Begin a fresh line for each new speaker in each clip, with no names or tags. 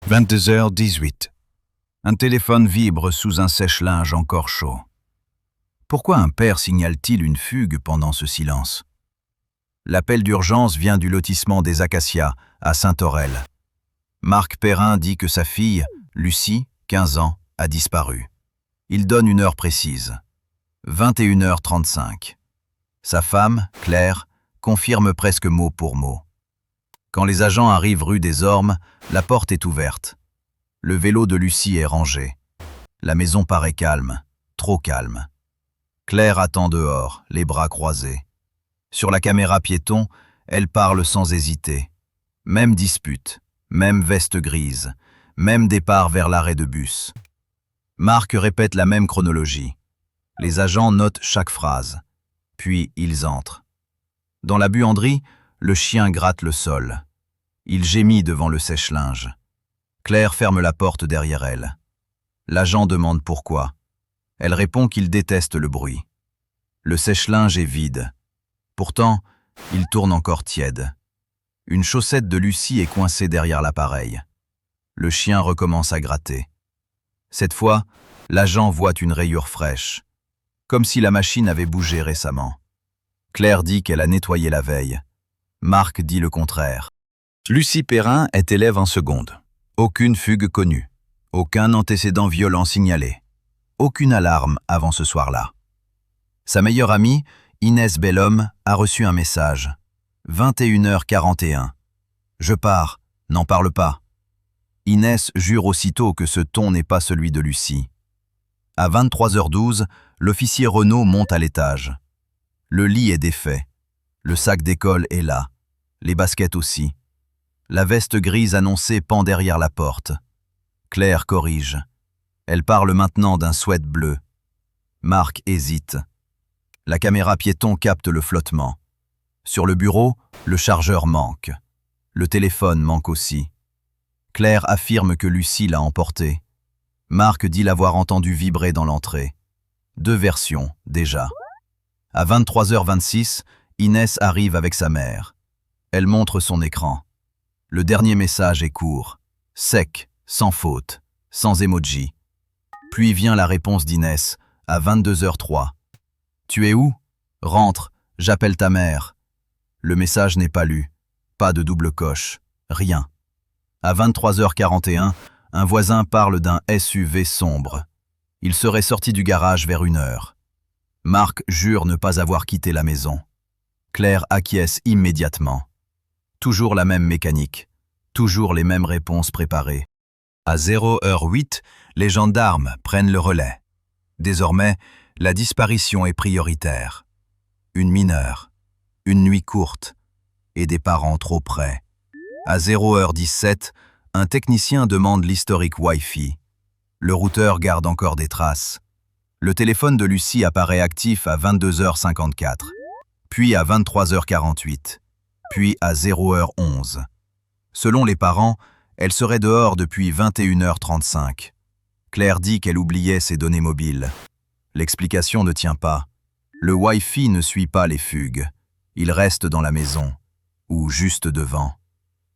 22h18. Un téléphone vibre sous un sèche-linge encore chaud. Pourquoi un père signale-t-il une fugue pendant ce silence? L'appel d'urgence vient du lotissement des Acacias, à Saint-Aurel. Marc Perrin dit que sa fille, Lucie, 15 ans, a disparu. Il donne une heure précise. 21h35. Sa femme, Claire, confirme presque mot pour mot. Quand les agents arrivent rue des Ormes, la porte est ouverte. Le vélo de Lucie est rangé. La maison paraît calme, trop calme. Claire attend dehors, les bras croisés. Sur la caméra piéton, elle parle sans hésiter. Même dispute, même veste grise, même départ vers l'arrêt de bus. Marc répète la même chronologie. Les agents notent chaque phrase. Puis ils entrent. Dans la buanderie, le chien gratte le sol. Il gémit devant le sèche-linge. Claire ferme la porte derrière elle. L'agent demande pourquoi. Elle répond qu'il déteste le bruit. Le sèche-linge est vide. Pourtant, il tourne encore tiède. Une chaussette de Lucie est coincée derrière l'appareil. Le chien recommence à gratter. Cette fois, l'agent voit une rayure fraîche, comme si la machine avait bougé récemment. Claire dit qu'elle a nettoyé la veille. Marc dit le contraire. Lucie Perrin est élève en seconde. Aucune fugue connue. Aucun antécédent violent signalé. Aucune alarme avant ce soir-là. Sa meilleure amie, Inès Bellhomme, a reçu un message. 21h41. Je pars, n'en parle pas. Inès jure aussitôt que ce ton n'est pas celui de Lucie. À 23h12, l'officier Renaud monte à l'étage. Le lit est défait. Le sac d'école est là. Les baskets aussi. La veste grise annoncée pend derrière la porte. Claire corrige. Elle parle maintenant d'un sweat bleu. Marc hésite. La caméra piéton capte le flottement. Sur le bureau, le chargeur manque. Le téléphone manque aussi. Claire affirme que Lucie l'a emporté. Marc dit l'avoir entendu vibrer dans l'entrée. 2 versions, déjà. À 23h26, Inès arrive avec sa mère. Elle montre son écran. Le dernier message est court, sec, sans faute, sans emoji. Puis vient la réponse d'Inès, à 22h03. « Tu es où ? Rentre, j'appelle ta mère. » Le message n'est pas lu. Pas de double coche. Rien. À 23h41, un voisin parle d'un SUV sombre. Il serait sorti du garage vers 1h. Marc jure ne pas avoir quitté la maison. Claire acquiesce immédiatement. Toujours la même mécanique. Toujours les mêmes réponses préparées. À 0h08, les gendarmes prennent le relais. Désormais, la disparition est prioritaire. Une mineure, une nuit courte et des parents trop près. À 0h17, un technicien demande l'historique Wi-Fi. Le routeur garde encore des traces. Le téléphone de Lucie apparaît actif à 22h54, puis à 23h48, puis à 0h11. Selon les parents, elle serait dehors depuis 21h35. Claire dit qu'elle oubliait ses données mobiles. L'explication ne tient pas. Le Wi-Fi ne suit pas les fugues. Il reste dans la maison, ou juste devant.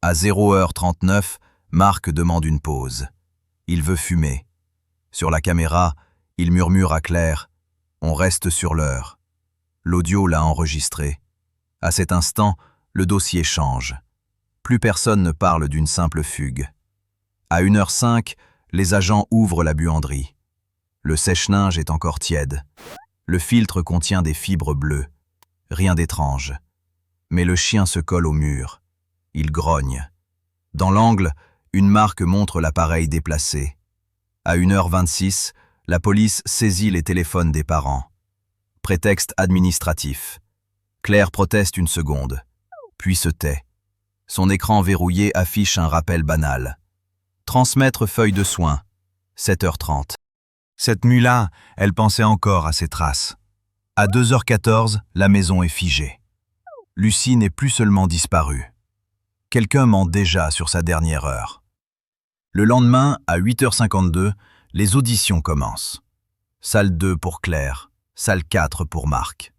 À 0h39, Marc demande une pause. Il veut fumer. Sur la caméra, il murmure à Claire « On reste sur l'heure ». L'audio l'a enregistré. À cet instant, le dossier change. Plus personne ne parle d'une simple fugue. À 1h05, les agents ouvrent la buanderie. Le sèche-linge est encore tiède. Le filtre contient des fibres bleues. Rien d'étrange. Mais le chien se colle au mur. Il grogne. Dans l'angle, une marque montre l'appareil déplacé. À 1h26, la police saisit les téléphones des parents. Prétexte administratif. Claire proteste une seconde, puis se tait. Son écran verrouillé affiche un rappel banal. Transmettre feuille de soins. 7h30. Cette nuit-là, elle pensait encore à ses traces. À 2h14, la maison est figée. Lucie n'est plus seulement disparue. Quelqu'un ment déjà sur sa dernière heure. Le lendemain, à 8h52, les auditions commencent. Salle 2 pour Claire, salle 4 pour Marc.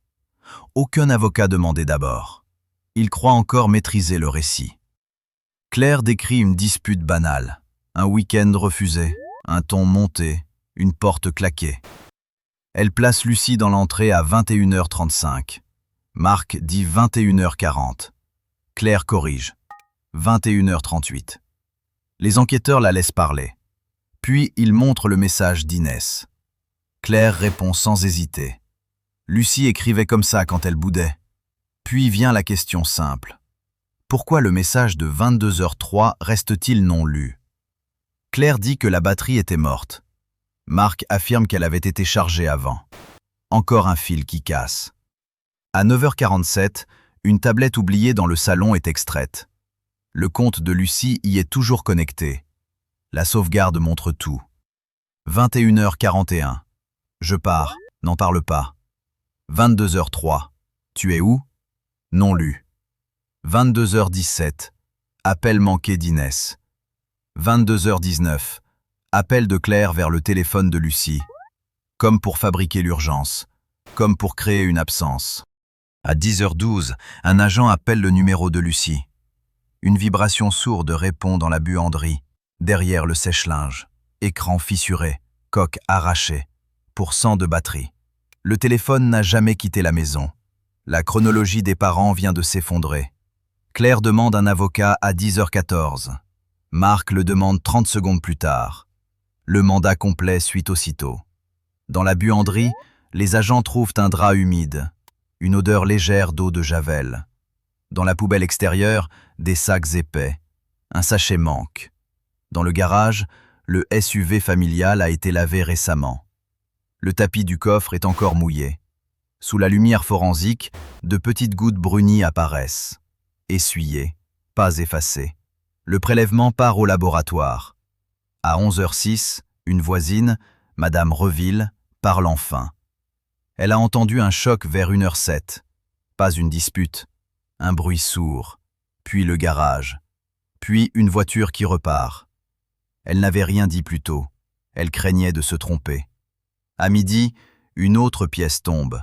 Aucun avocat demandait d'abord. Il croit encore maîtriser le récit. Claire décrit une dispute banale, Un week-end refusé, un ton monté, une porte claquée. Elle place Lucie dans l'entrée à 21h35. Marc dit 21h40. Claire corrige. 21h38. Les enquêteurs la laissent parler. Puis ils montrent le message d'Inès. Claire répond sans hésiter. Lucie écrivait comme ça quand elle boudait. Puis vient la question simple. Pourquoi le message de 22h03 reste-t-il non lu? Claire dit que la batterie était morte. Marc affirme qu'elle avait été chargée avant. Encore un fil qui casse. À 9h47, une tablette oubliée dans le salon est extraite. Le compte de Lucie y est toujours connecté. La sauvegarde montre tout. 21h41. Je pars, n'en parle pas. 22h03. Tu es où? Non lu. 22h17. Appel manqué d'Inès. 22h19. Appel de Claire vers le téléphone de Lucie. Comme pour fabriquer l'urgence. Comme pour créer une absence. À 10h12, un agent appelle le numéro de Lucie. Une vibration sourde répond dans la buanderie, derrière le sèche-linge. Écran fissuré, coque arrachée, % de batterie. Le téléphone n'a jamais quitté la maison. La chronologie des parents vient de s'effondrer. Claire demande un avocat à 10h14. Marc le demande 30 secondes plus tard. Le mandat complet suit aussitôt. Dans la buanderie, les agents trouvent un drap humide, une odeur légère d'eau de javel. Dans la poubelle extérieure, des sacs épais. Un sachet manque. Dans le garage, le SUV familial a été lavé récemment. Le tapis du coffre est encore mouillé. Sous la lumière forensique, de petites gouttes brunies apparaissent. Essuyées, pas effacées. Le prélèvement part au laboratoire. À 11h06, une voisine, Madame Reville, parle enfin. Elle a entendu un choc vers 1h07. Pas une dispute. Un bruit sourd. Puis le garage. Puis une voiture qui repart. Elle n'avait rien dit plus tôt. Elle craignait de se tromper. À midi, une autre pièce tombe.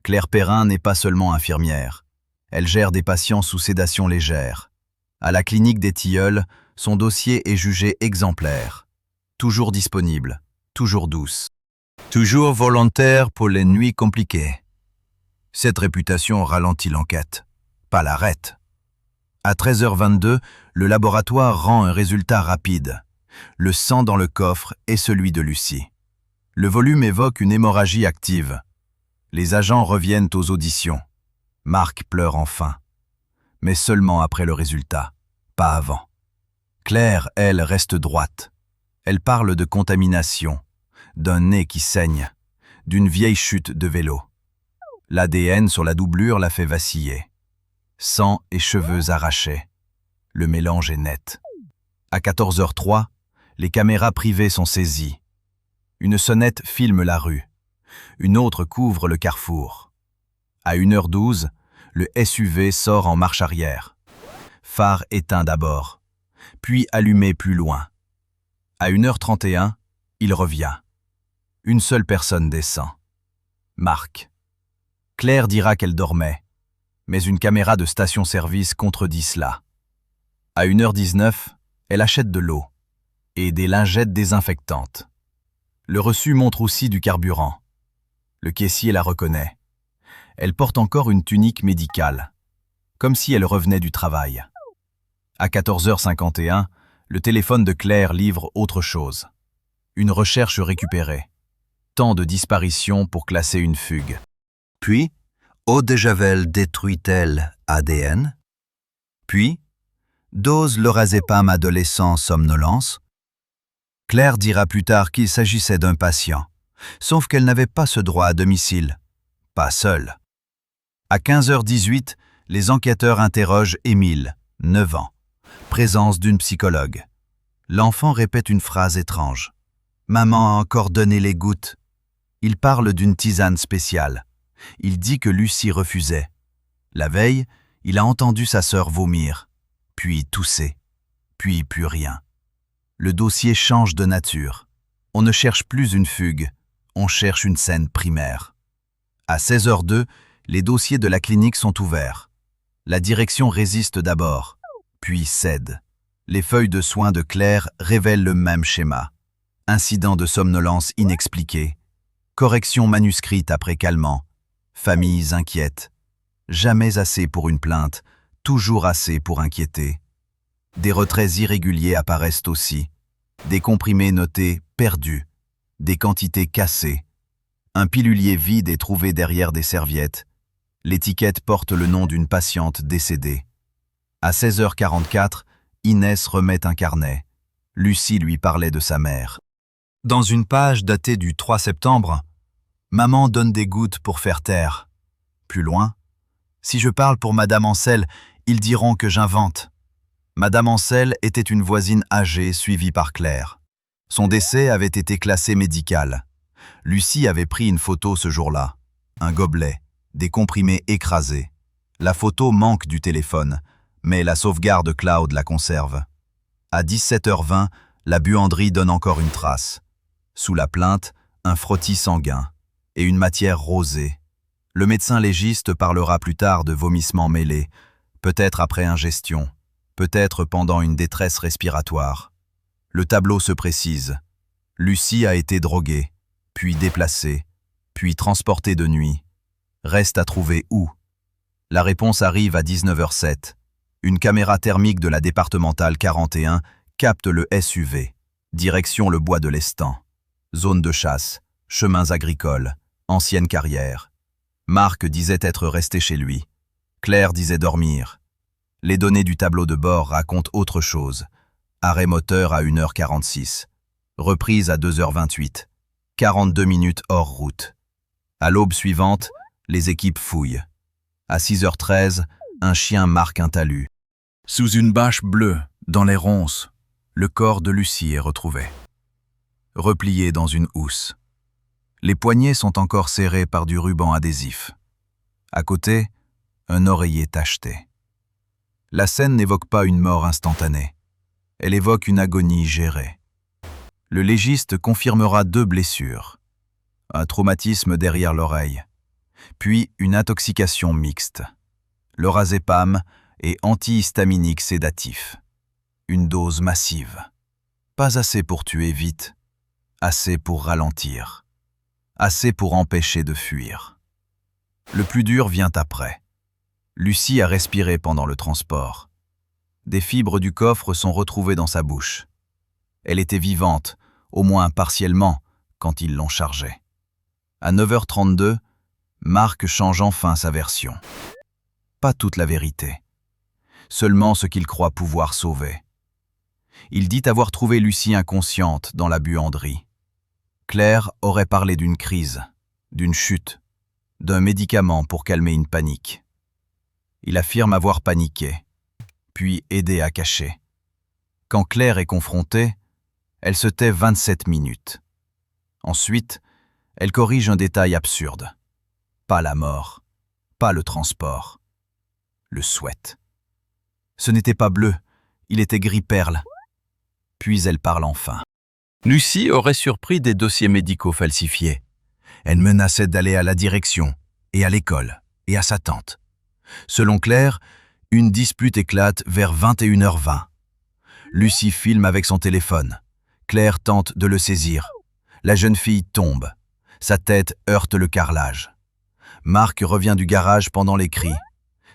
Claire Perrin n'est pas seulement infirmière. Elle gère des patients sous sédation légère. À la clinique des Tilleuls, son dossier est jugé exemplaire. Toujours disponible, toujours douce. Toujours volontaire pour les nuits compliquées. Cette réputation ralentit l'enquête, pas l'arrête. À 13h22, le laboratoire rend un résultat rapide. Le sang dans le coffre est celui de Lucie. Le volume évoque une hémorragie active. Les agents reviennent aux auditions. Marc pleure enfin. Mais seulement après le résultat, pas avant. Claire, elle, reste droite. Elle parle de contamination, d'un nez qui saigne, d'une vieille chute de vélo. L'ADN sur la doublure la fait vaciller. Sang et cheveux arrachés. Le mélange est net. À 14h03, les caméras privées sont saisies. Une sonnette filme la rue. Une autre couvre le carrefour. À 1h12, le SUV sort en marche arrière. Phare éteint d'abord, puis allumé plus loin. À 1h31, il revient. Une seule personne descend. Marc. Claire dira qu'elle dormait, mais une caméra de station-service contredit cela. À 1h19, elle achète de l'eau et des lingettes désinfectantes. Le reçu montre aussi du carburant. Le caissier la reconnaît. Elle porte encore une tunique médicale, comme si elle revenait du travail. À 14h51, le téléphone de Claire livre autre chose. Une recherche récupérée. Temps de disparition pour classer une fugue. Puis, eau de javel détruit-elle ADN? Puis, dose lorazépam adolescent somnolence? Claire dira plus tard qu'il s'agissait d'un patient, sauf qu'elle n'avait pas ce droit à domicile, pas seule. À 15h18, les enquêteurs interrogent Émile, 9 ans, présence d'une psychologue. L'enfant répète une phrase étrange. « Maman a encore donné les gouttes. » Il parle d'une tisane spéciale. Il dit que Lucie refusait. La veille, il a entendu sa sœur vomir, puis tousser, puis plus rien. Le dossier change de nature. On ne cherche plus une fugue, on cherche une scène primaire. À 16h02, les dossiers de la clinique sont ouverts. La direction résiste d'abord, puis cède. Les feuilles de soins de Claire révèlent le même schéma. Incident de somnolence inexpliqué, correction manuscrite après calmant, familles inquiètes. Jamais assez pour une plainte, toujours assez pour inquiéter. Des retraits irréguliers apparaissent aussi. Des comprimés notés perdus, des quantités cassées. Un pilulier vide est trouvé derrière des serviettes. L'étiquette porte le nom d'une patiente décédée. À 16h44, Inès remet un carnet. Lucie lui parlait de sa mère. Dans une page datée du 3 septembre, maman donne des gouttes pour faire taire. Plus loin, si je parle pour Madame Ancel, ils diront que j'invente. Madame Ancel était une voisine âgée suivie par Claire. Son décès avait été classé médical. Lucie avait pris une photo ce jour-là. Un gobelet, des comprimés écrasés. La photo manque du téléphone, mais la sauvegarde cloud la conserve. À 17h20, la buanderie donne encore une trace. Sous la plainte, un frottis sanguin et une matière rosée. Le médecin légiste parlera plus tard de vomissements mêlés, peut-être après ingestion, peut-être pendant une détresse respiratoire. Le tableau se précise. Lucie a été droguée, puis déplacée, puis transportée de nuit. Reste à trouver où. La réponse arrive à 19h07. Une caméra thermique de la départementale 41 capte le SUV. Direction le bois de l'Estan. Zone de chasse, chemins agricoles, ancienne carrière. Marc disait être resté chez lui. Claire disait dormir. Les données du tableau de bord racontent autre chose. Arrêt moteur à 1h46. Reprise à 2h28. 42 minutes hors route. À l'aube suivante, les équipes fouillent. À 6h13, un chien marque un talus. Sous une bâche bleue, dans les ronces, le corps de Lucie est retrouvé. Replié dans une housse. Les poignets sont encore serrés par du ruban adhésif. À côté, un oreiller tacheté. La scène n'évoque pas une mort instantanée. Elle évoque une agonie gérée. Le légiste confirmera 2 blessures. Un traumatisme derrière l'oreille, puis une intoxication mixte. Lorazépam et antihistaminique sédatif. Une dose massive. Pas assez pour tuer vite, assez pour ralentir, assez pour empêcher de fuir. Le plus dur vient après. Lucie a respiré pendant le transport. Des fibres du coffre sont retrouvées dans sa bouche. Elle était vivante, au moins partiellement, quand ils l'ont chargée. À 9h32, Marc change enfin sa version. Pas toute la vérité. Seulement ce qu'il croit pouvoir sauver. Il dit avoir trouvé Lucie inconsciente dans la buanderie. Claire aurait parlé d'une crise, d'une chute, d'un médicament pour calmer une panique. Il affirme avoir paniqué, puis aidé à cacher. Quand Claire est confrontée, elle se tait 27 minutes. Ensuite, elle corrige un détail absurde. Pas la mort, pas le transport. Le souhaite. Ce n'était pas bleu, il était gris perle. Puis elle parle enfin. Lucie aurait surpris des dossiers médicaux falsifiés. Elle menaçait d'aller à la direction, et à l'école, et à sa tante. Selon Claire, une dispute éclate vers 21h20. Lucie filme avec son téléphone. Claire tente de le saisir. La jeune fille tombe. Sa tête heurte le carrelage. Marc revient du garage pendant les cris.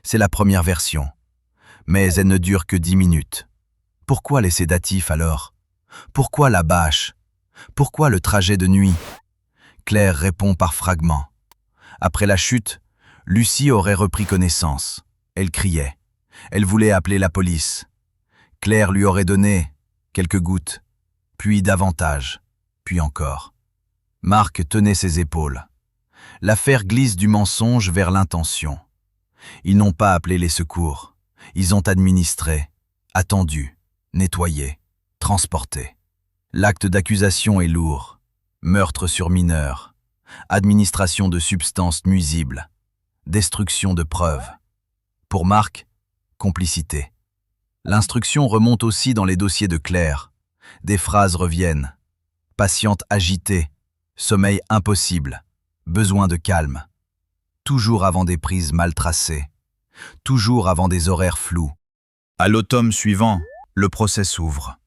C'est la première version. Mais elle ne dure que 10 minutes. Pourquoi les sédatifs alors? Pourquoi la bâche? Pourquoi le trajet de nuit? Claire répond par fragments. Après la chute, Lucie aurait repris connaissance. Elle criait. Elle voulait appeler la police. Claire lui aurait donné quelques gouttes, puis davantage, puis encore. Marc tenait ses épaules. L'affaire glisse du mensonge vers l'intention. Ils n'ont pas appelé les secours. Ils ont administré, attendu, nettoyé, transporté. L'acte d'accusation est lourd. Meurtre sur mineur. Administration de substances nuisibles. Destruction de preuves. Pour Marc, complicité. L'instruction remonte aussi dans les dossiers de Claire. Des phrases reviennent. Patiente agitée, sommeil impossible, besoin de calme. Toujours avant des prises mal tracées. Toujours avant des horaires flous. À l'automne suivant, Le procès s'ouvre.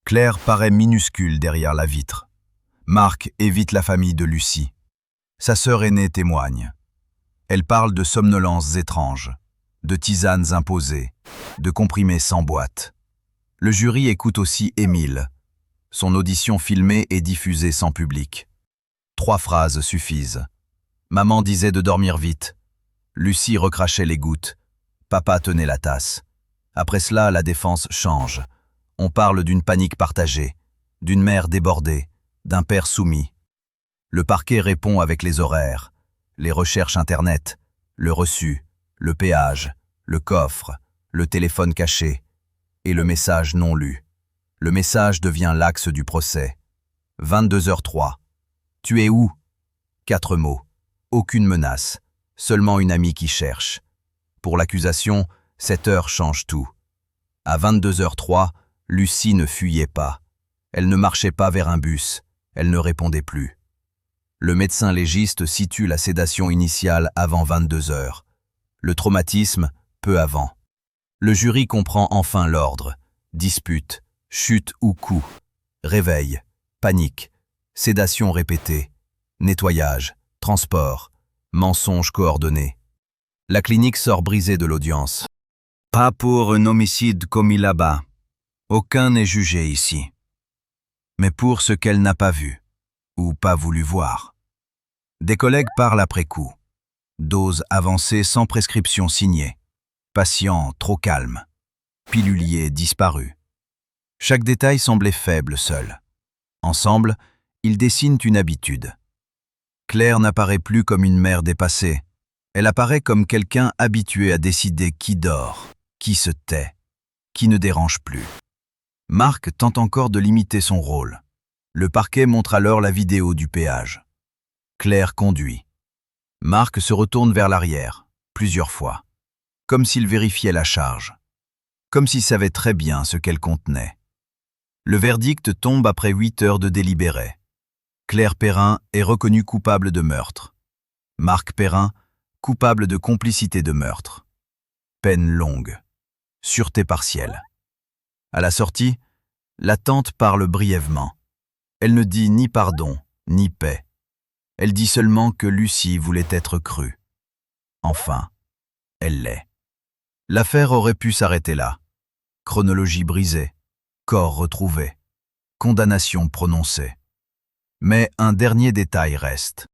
Claire paraît minuscule derrière la vitre. Marc évite la famille de Lucie. Sa sœur aînée témoigne. Elle parle de somnolences étranges, de tisanes imposées, de comprimés sans boîte. Le jury écoute aussi Émile. Son audition filmée est diffusée sans public. 3 phrases suffisent. Maman disait de dormir vite. Lucie recrachait les gouttes. Papa tenait la tasse. Après cela, la défense change. On parle d'une panique partagée, d'une mère débordée, d'un père soumis. Le parquet répond avec les horaires, les recherches Internet, le reçu, le péage, le coffre, le téléphone caché et le message non lu. Le message devient l'axe du procès. 22h03. Tu es où? 4 mots. Aucune menace. Seulement une amie qui cherche. Pour l'accusation, cette heure change tout. À 22h03, Lucie ne fuyait pas. Elle ne marchait pas vers un bus. Elle ne répondait plus. Le médecin légiste situe la sédation initiale avant 22h. Le traumatisme, peu avant. Le jury comprend enfin l'ordre. Dispute, chute ou coup. Réveil, panique, sédation répétée, nettoyage, transport, mensonge coordonné. La clinique sort brisée de l'audience. Pas pour un homicide commis là-bas. Aucun n'est jugé ici. Mais pour ce qu'elle n'a pas vu, ou pas voulu voir. Des collègues parlent après coup. Dose avancée sans prescription signée. Patient trop calme. Pilulier disparu. Chaque détail semblait faible seul. Ensemble, ils dessinent une habitude. Claire n'apparaît plus comme une mère dépassée. Elle apparaît comme quelqu'un habitué à décider qui dort, qui se tait, qui ne dérange plus. Marc tente encore de limiter son rôle. Le parquet montre alors la vidéo du péage. Claire conduit. Marc se retourne vers l'arrière, plusieurs fois, comme s'il vérifiait la charge, comme s'il savait très bien ce qu'elle contenait. Le verdict tombe après 8 heures de délibéré. Claire Perrin est reconnue coupable de meurtre. Marc Perrin, coupable de complicité de meurtre. Peine longue. Sûreté partielle. À la sortie, la tante parle brièvement. Elle ne dit ni pardon, ni paix. Elle dit seulement que Lucie voulait être crue. Enfin, elle l'est. L'affaire aurait pu s'arrêter là. Chronologie brisée, corps retrouvé, condamnation prononcée. Mais un dernier détail reste.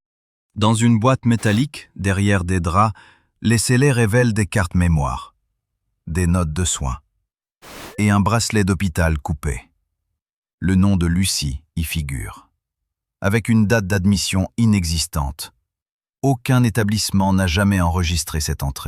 Dans une boîte métallique, derrière des draps, les scellés révèlent des cartes mémoire, des notes de soins et un bracelet d'hôpital coupé. Le nom de Lucie y figure, avec une date d'admission inexistante. Aucun établissement n'a jamais enregistré cette entrée.